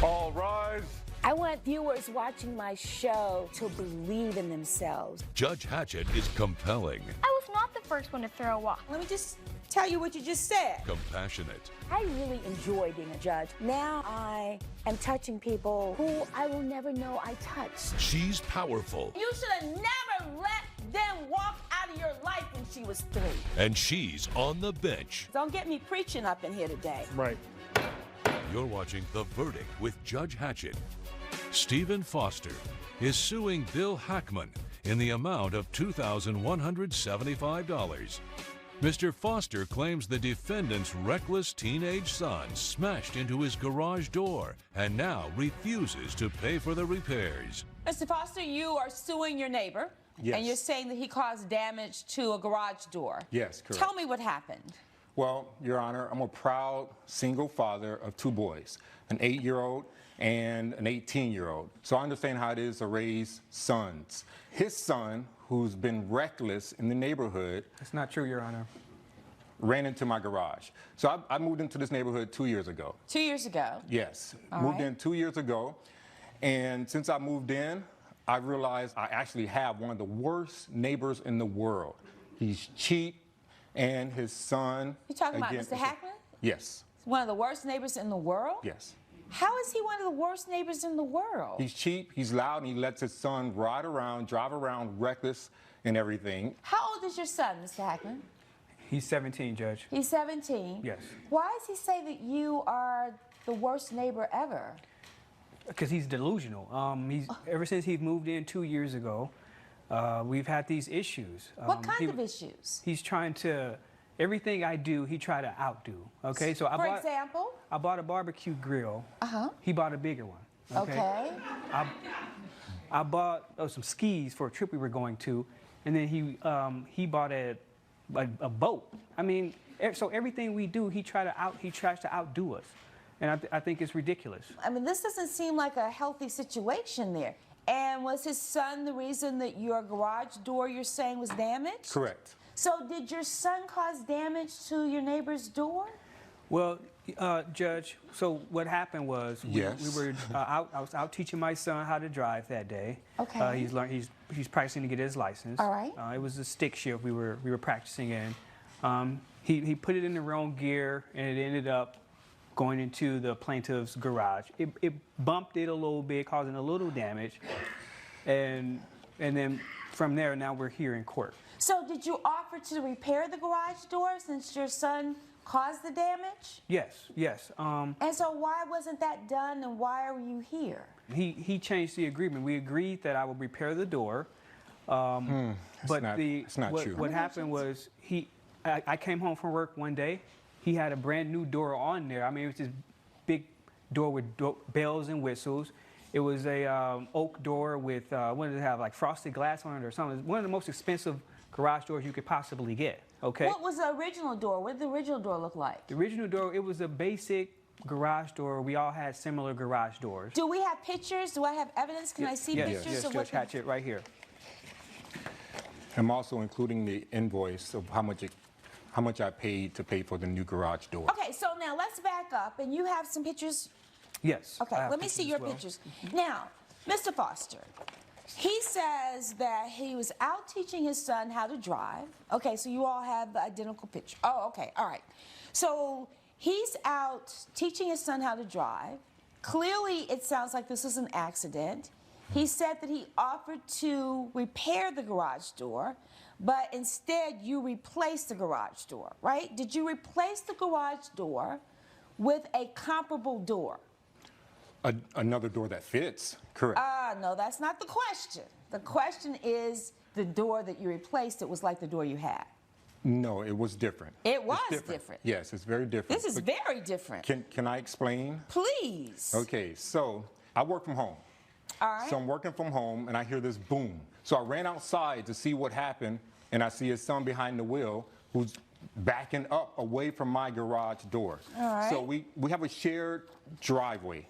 All rise. I want viewers watching my show to believe in themselves. Judge Hatchett is compelling, I was not the first one to throw a walk. Let me just tell you what you just said. compassionate, I really enjoy being a judge. Now I am touching people who I will never know I touched. she's powerful, You should have never let them walk out of your life when she was 3. and she's on the bench. Don't get me preaching up in here today. Right. You're watching The Verdict with Judge Hatchett. Stephen Foster is suing Bill Hackman in the amount of $2,175. Mr. Foster claims the defendant's reckless teenage son smashed into his garage door and now refuses to pay for the repairs. Mr. Foster, you are suing your neighbor. Yes. And you're saying that he caused damage to a garage door. Yes, correct. Tell me what happened. Well, Your Honor, I'm a proud single father of 2 boys, an 8-year-old and an 18-year-old. So I understand how it is to raise sons. His son, who's been reckless in the neighborhood, That's not true, Your Honor. ran into my garage. So I moved into this neighborhood 2 years ago. 2 years ago. Yes, All moved right. in 2 years ago. And since I moved in, I realized I actually have one of the worst neighbors in the world. He's cheap, and his son. You talking about again, Mr. Hackman? Yes, One of the worst neighbors in the world? yes. How is he one of the worst neighbors in the world? He's cheap, he's loud, and he lets his son ride around, drive around reckless and everything. How old is your son, Mr. Hackman? He's 17, Judge. He's 17. Yes. Why does he say that you are the worst neighbor ever? Because he's delusional. Ever since he moved in 2 years ago, we've had these issues. What kind of issues? He's trying to, everything I do, he try to outdo. Okay, so For example? I bought a barbecue grill. Uh-huh. He bought a bigger one. Okay. I bought some skis for a trip we were going to, and then he bought a boat. I mean, so everything we do, he tries to outdo us, and I think it's ridiculous. I mean, this doesn't seem like a healthy situation there. And was his son the reason that your garage door, you're saying, was damaged? Correct. So did your son cause damage to your neighbor's door? Well, Judge, so what happened was we Yes. were I was out teaching my son how to drive that day. Okay. He's practicing to get his license. All right. It was a stick shift we were practicing in. He put it in the wrong gear, and it ended up going into the plaintiff's garage. It bumped it a little bit, causing a little damage, and then from there, now we're here in court. So did you offer to repair the garage door since your son caused the damage? Yes, yes. And so why wasn't that done, and why are you here? He changed the agreement. We agreed that I would repair the door. But It's not true. What happened was I came home from work one day. He had a brand new door on there. I mean, it was this big door with bells and whistles. It was a oak door with what did it have, like frosted glass on it or something. One of the most expensive garage doors you could possibly get. Okay. What was the original door? What did the original door look like? The original door, it was a basic garage door. We all had similar garage doors. Do we have pictures? Do I have evidence? Can I see pictures Yes, of Judge Hatchett, right here. I'm also including the invoice of how much I paid to pay for the new garage door. Okay, so now let's back up, and you have some pictures. Yes. Okay, I have let me see pictures your as well. pictures. Now, Mr. Foster, he says that he was out teaching his son how to drive. Okay, so you all have the identical picture. Oh, okay, all right. So he's out teaching his son how to drive. Clearly, it sounds like this is an accident. He said that he offered to repair the garage door, but instead you replaced the garage door, right? Did you replace the garage door with a comparable door? Another door that fits, correct. No, that's not the question. The question is the door that you replaced, it was like the door you had. No, it was different. It was It's different. Yes, it's very different. This is But very different. Can I explain? Please. Okay, so I work from home. All right. So I'm working from home, and I hear this boom. So I ran outside to see what happened, and I see his son behind the wheel who's backing up away from my garage door. All right. So we have a shared driveway.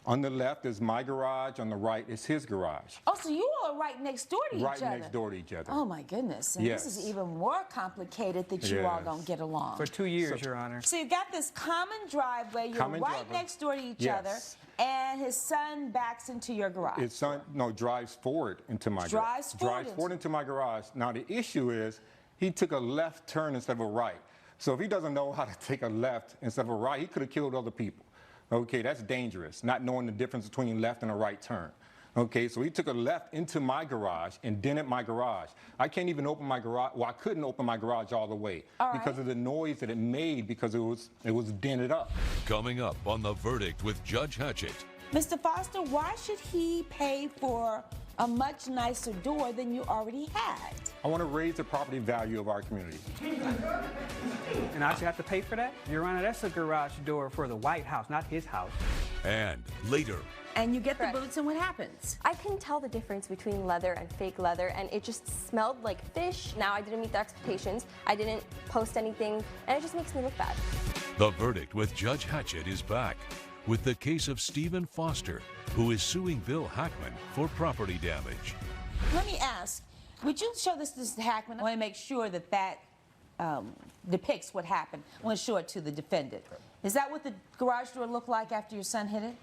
On the left is my garage. On the right is his garage. Oh, so you all are right next door to each other. Right next door to each other. Oh, my goodness. And Yes. this is even more complicated that you all Yes. don't get along. For 2 years, Your Honor. So you've got this common driveway. You're Common right driveway. next door to each Yes. other. And his son backs into your garage. His son, no, drives forward into my garage. Drives forward into my garage. Now, the issue is he took a left turn instead of a right. So if he doesn't know how to take a left instead of a right, he could have killed other people. Okay, that's dangerous, not knowing the difference between a left and a right turn. Okay, so he took a left into my garage and dented my garage. I can't even open my garage. Well, I couldn't open my garage all the way because of the noise that it made because it was dented up. Coming up on The Verdict with Judge Hatchett. Mr. Foster, why should he pay for a much nicer door than you already had? I want to raise the property value of our community. And I should have to pay for that? Your Honor, that's a garage door for the White House, not his house. And later, And you get Correct. the boots, and what happens? I couldn't tell the difference between leather and fake leather, and it just smelled like fish. Now I didn't meet their expectations. I didn't post anything, and it just makes me look bad. The Verdict with Judge Hatchett is back with the case of Stephen Foster, who is suing Bill Hackman for property damage. Let me ask, would you show this to Hackman? I want to make sure that depicts what happened. I want to show it to the defendant. Is that what the garage door looked like after your son hit it?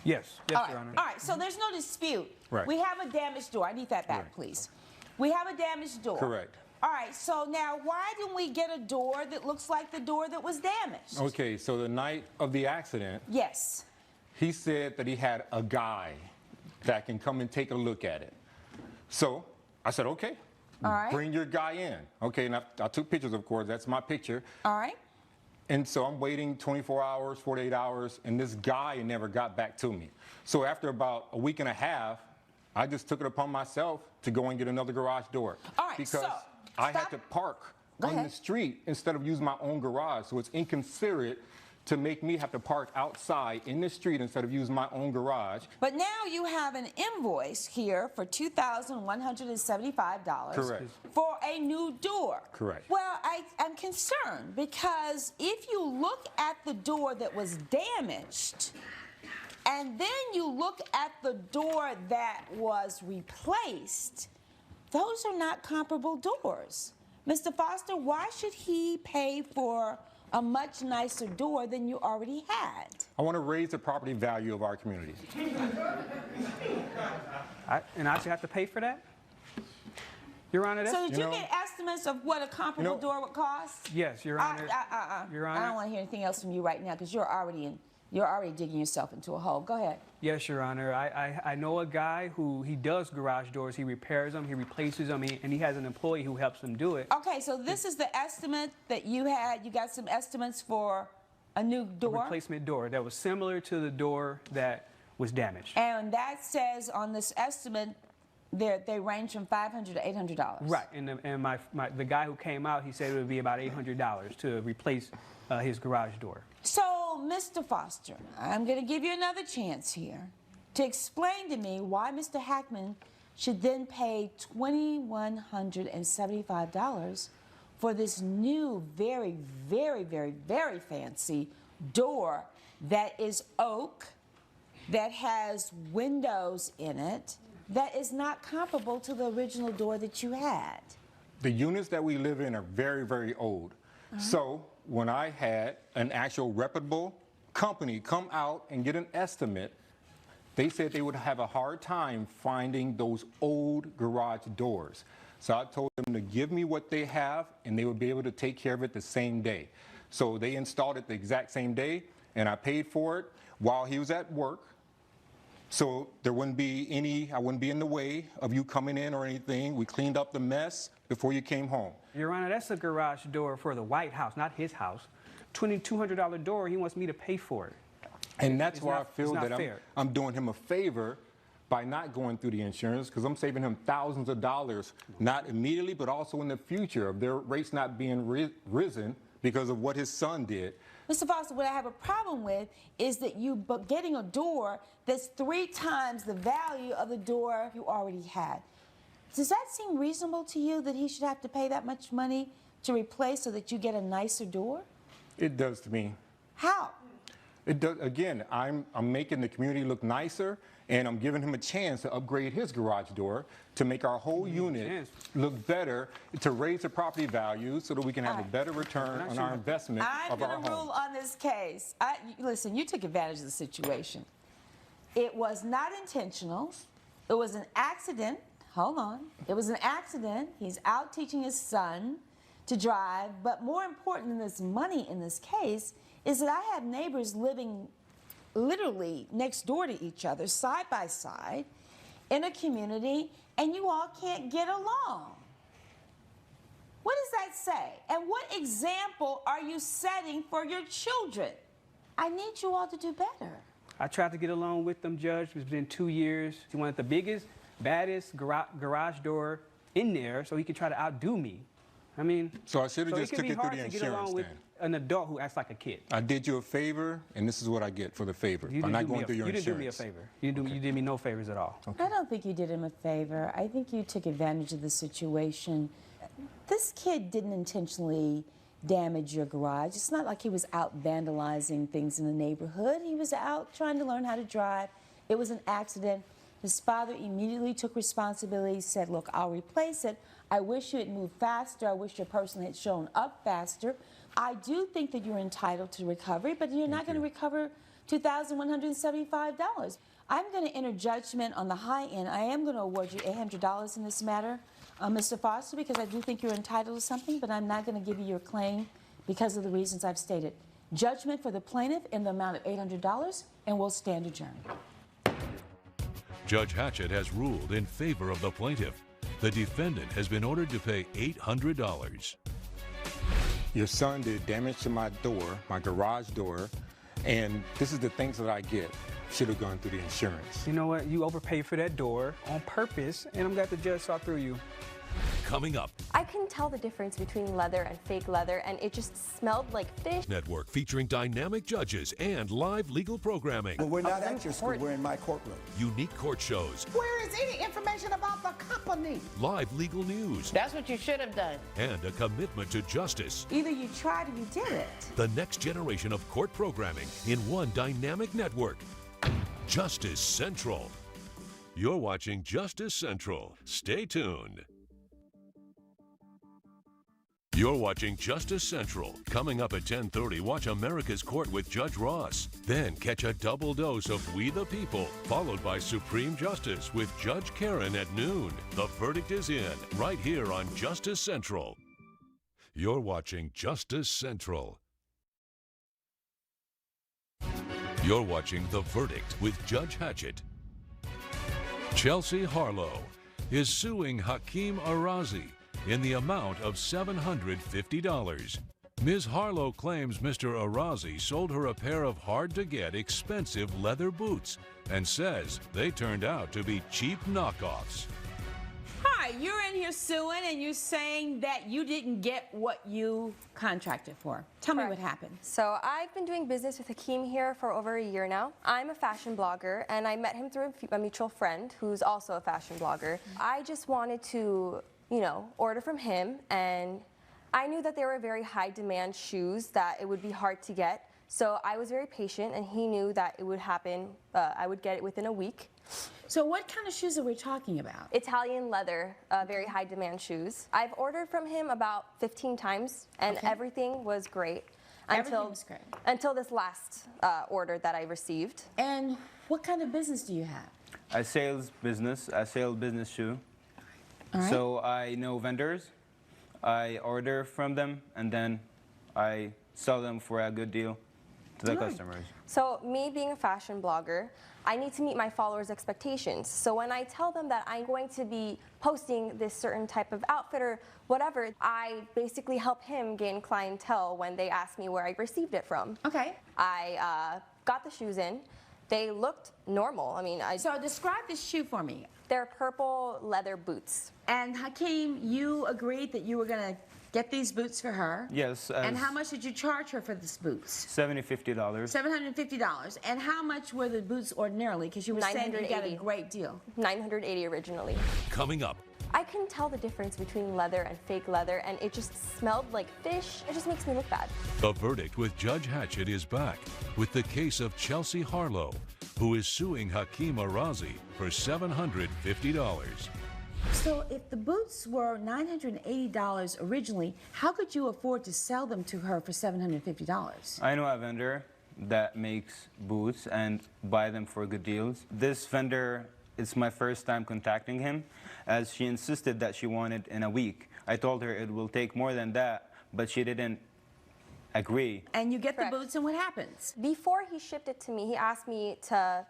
Yes, All Your Honor. right. All right, so there's no dispute. Right. We have a damaged door. I need that back, Right. please. We have a damaged door. Correct. All right, so now why didn't we get a door that looks like the door that was damaged? Okay, so the night of the accident, Yes. he said that he had a guy that can come and take a look at it. So I said, okay, All right. bring your guy in. Okay, and I took pictures, of course. That's my picture. All right. And so I'm waiting 24 hours, 48 hours, and this guy never got back to me. So after about a week and a half, I just took it upon myself to go and get another garage door. All right, because so, I had stop. to park Go on ahead. the street instead of using my own garage. So it's inconsiderate to make me have to park outside in the street instead of using my own garage. But now you have an invoice here for $2,175 Correct. for a new door. Correct. Well, I'm concerned because if you look at the door that was damaged and then you look at the door that was replaced, those are not comparable doors. Mr. Foster, why should he pay for a much nicer door than you already had? I want to raise the property value of our community. And I should have to pay for that? Your Honor, that's... So did you you know- get estimates of what a comparable door would cost? Yes, Your Honor. Your I Honor. don't want to hear anything else from you right now because you're already digging yourself into a hole. Go ahead. Yes, Your Honor. I know a guy who he does garage doors. He repairs them, he replaces them, and he has an employee who helps him do it. Okay, so this is the estimate that you had. You got some estimates for a new A door? replacement door that was similar to the door that was damaged. And that says on this estimate they range from $500 to $800. Right, and the guy who came out, he said it would be about $800 to replace his garage door. So, Mr. Foster, I'm going to give you another chance here to explain to me why Mr. Hackman should then pay $2,175 for this new, very, very, very, very fancy door that is oak, that has windows in it, that is not comparable to the original door that you had. The units that we live in are very, very old. So when I had an actual reputable company come out and get an estimate, they said they would have a hard time finding those old garage doors. So I told them to give me what they have and they would be able to take care of it the same day. So they installed it the exact same day and I paid for it while he was at work. So there wouldn't be I wouldn't be in the way of you coming in or anything. We cleaned up the mess before you came home. Your Honor, that's a garage door for the White House, not his house. $2,200 door, he wants me to pay for it. And that's It's why not- I feel it's not that fair. I'm doing him a favor by not going through the insurance because I'm saving him thousands of dollars, not immediately, but also in the future of their rates not being risen because of what his son did. Mr. Foster, what I have a problem with is that getting a door that's 3 times the value of the door you already had. Does that seem reasonable to you that he should have to pay that much money to replace so that you get a nicer door? It does to me. How? It does, again, I'm making the community look nicer, and I'm giving him a chance to upgrade his garage door to make our whole unit look better, to raise the property value so that we can have a better return on our investment of our I'm going to rule home. on this case. Listen, you took advantage of the situation. It was not intentional. It was an accident. Hold on. It was an accident. He's out teaching his son to drive, but more important than this money in this case is that I have neighbors living literally next door to each other, side by side, in a community, and you all can't get along. What does that say? And what example are you setting for your children? I need you all to do better. I tried to get along with them, Judge. It's been 2 years. He wanted the biggest, baddest garage door in there so he could try to outdo me. I mean, So I should have so just it took can it be through hard the to get along insurance with then. an adult who acts like a kid. I did you a favor, and this is what I get for the favor. You I'm didn't not do me going a- through your you didn't insurance. do me a favor. You did me no favors at all. I don't think you did him a favor. I think you took advantage of the situation. This kid didn't intentionally damage your garage. It's not like he was out vandalizing things in the neighborhood. He was out trying to learn how to drive. It was an accident. His father immediately took responsibility, said, look, I'll replace it. I wish you had moved faster. I wish your person had shown up faster. I do think that you're entitled to recovery, but you're not going to recover $2,175. I'm going to enter judgment on the high end. I am going to award you $800 in this matter, Mr. Foster, because I do think you're entitled to something, but I'm not going to give you your claim because of the reasons I've stated. Judgment for the plaintiff in the amount of $800, and we'll stand adjourned. Judge Hatchett has ruled in favor of the plaintiff. The defendant has been ordered to pay $800. Your son did damage to my door, my garage door, and this is the things that I get. Should have gone through the insurance. You know what? You overpaid for that door on purpose, and I'm glad the judge saw through you. Coming up, I couldn't tell the difference between leather and fake leather, and it just smelled like fish. network featuring dynamic judges and live legal programming. Well, we're not at your school, we're in my courtroom. Unique court shows, Where is any information about the company? live legal news, That's what you should have done. and a commitment to justice. Either you tried or you did it. The next generation of court programming in one dynamic network. Justice Central. You're watching Justice Central. Stay tuned. You're watching Justice Central. Coming up at 10:30, watch America's Court with Judge Ross. Then catch a double dose of We the People, followed by Supreme Justice with Judge Karen at noon. The verdict is in, right here on Justice Central. You're watching Justice Central. You're watching The Verdict with Judge Hatchett. Chelsea Harlow is suing Hakeem Arazi in the amount of $750. Ms. Harlow claims Mr. Arazi sold her a pair of hard-to-get, expensive leather boots and says they turned out to be cheap knockoffs. Hi, you're in here suing and you're saying that you didn't get what you contracted for. Tell me what happened. So I've been doing business with Hakeem here for over a year now. I'm a fashion blogger, and I met him through a mutual friend who's also a fashion blogger. I just wanted to, order from him, and I knew that they were very high demand shoes that it would be hard to get. So I was very patient, and he knew that it would happen. I would get it within a week. So what kind of shoes are we talking about? Italian leather, very high demand shoes. I've ordered from him about 15 times, and everything was great. Everything was great. Until this last order that I received. And what kind of business do you have? I sell business shoe. All right. So I know vendors. I order from them, and then I sell them for a good deal to the customers. So me being a fashion blogger, I need to meet my followers' expectations. So when I tell them that I'm going to be posting this certain type of outfit or whatever, I basically help him gain clientele when they ask me where I received it from. Okay. I got the shoes in. They looked normal. I mean, So describe this shoe for me. they're purple leather boots. And Hakeem, you agreed that you were going to get these boots for her. Yes. And how much did you charge her for these boots? $50. $750. And how much were the boots ordinarily? Because you were saying you got a $980. great deal. $980 originally. Coming up, I couldn't tell the difference between leather and fake leather, and it just smelled like fish. It just makes me look bad. The Verdict with Judge Hatchett is back with the case of Chelsea Harlow, who is suing Hakeem Arazi for $750. So if the boots were $980 originally, how could you afford to sell them to her for $750? I know a vendor that makes boots and buy them for good deals. This vendor, it's my first time contacting him, as she insisted that she wanted in a week. I told her it will take more than that, but she didn't agree. And you get Correct. the boots, and what happens? Before he shipped it to me, he asked me to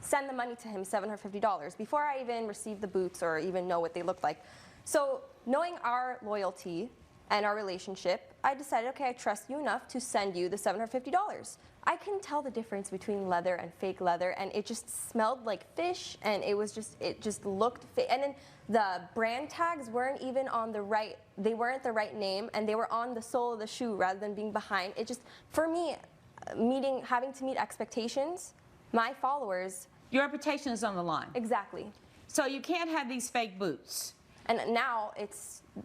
send the money to him, $750, before I even received the boots or even know what they looked like. So knowing our loyalty and our relationship, I decided, okay, I trust you enough to send you the $750. I couldn't tell the difference between leather and fake leather, and it just smelled like fish, and it just looked fake. And then the brand tags weren't even on the right, they weren't the right name, and they were on the sole of the shoe rather than being behind. It just, for me, having to meet expectations, my followers. Your reputation is on the line. Exactly. So you can't have these fake boots. And now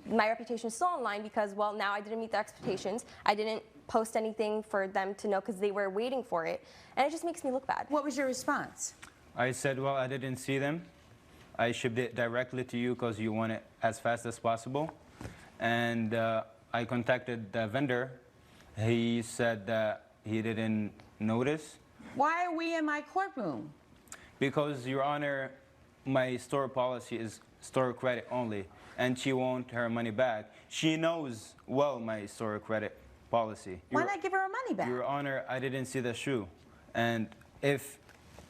my reputation is still online because, well, now I didn't meet their expectations. I didn't post anything for them to know because they were waiting for it. And it just makes me look bad. What was your response? I said, well, I didn't see them. I shipped it directly to you because you want it as fast as possible. And I contacted the vendor. He said that he didn't notice. Why are we in my courtroom? Because, Your Honor, my store policy is store credit only, and she won't her money back. She knows well my store credit policy. Why not give her her money back? Your Honor, I didn't see the shoe. And if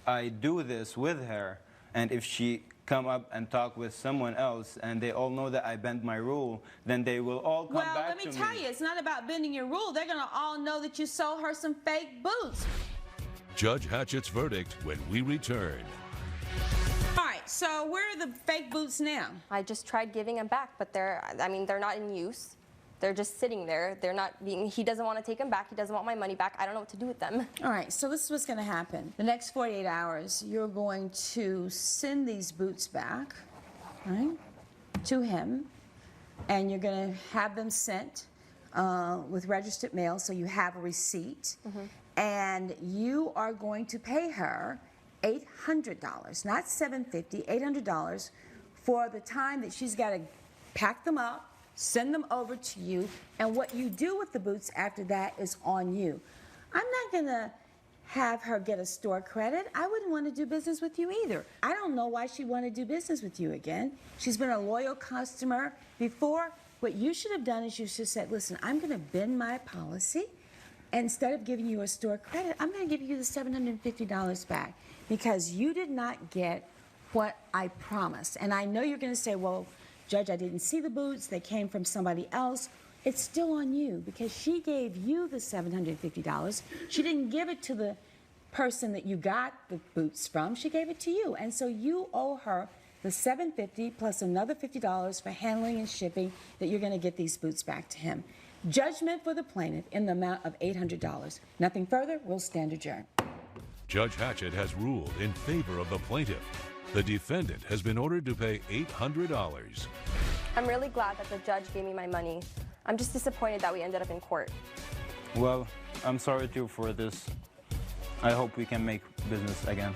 I do this with her, and if she come up and talk with someone else, and they all know that I bent my rule, then they will all come back to me. Well, let me tell you, it's not about bending your rule. They're going to all know that you sold her some fake boots. Judge Hatchett's verdict when we return. All right, so where are the fake boots now? I just tried giving them back, but they're not in use. They're just sitting there. They're not being, he doesn't want to take them back. He doesn't want my money back. I don't know what to do with them. All right, so this is what's going to happen. The next 48 hours, you're going to send these boots back, right, to him, and you're going to have them sent with registered mail, so you have a receipt. And you are going to pay her $800, not $750, $800 for the time that she's got to pack them up, send them over to you, and what you do with the boots after that is on you. I'm not going to have her get a store credit. I wouldn't want to do business with you either. I don't know why she'd want to do business with you again. She's been a loyal customer before. What you should have done is you should have said, listen, I'm going to bend my policy. Instead of giving you a store credit, I'm going to give you the $750 back because you did not get what I promised. And I know you're going to say, well, Judge, I didn't see the boots. They came from somebody else. It's still on you because she gave you the $750. She didn't give it to the person that you got the boots from. She gave it to you. And so you owe her the $750 plus another $50 for handling and shipping that you're going to get these boots back to him. Judgment for the plaintiff in the amount of $800. Nothing further, we'll stand adjourned. Judge Hatchett has ruled in favor of the plaintiff. The defendant has been ordered to pay $800. I'm really glad that the judge gave me my money. I'm just disappointed that we ended up in court. Well, I'm sorry too for this. I hope we can make business again.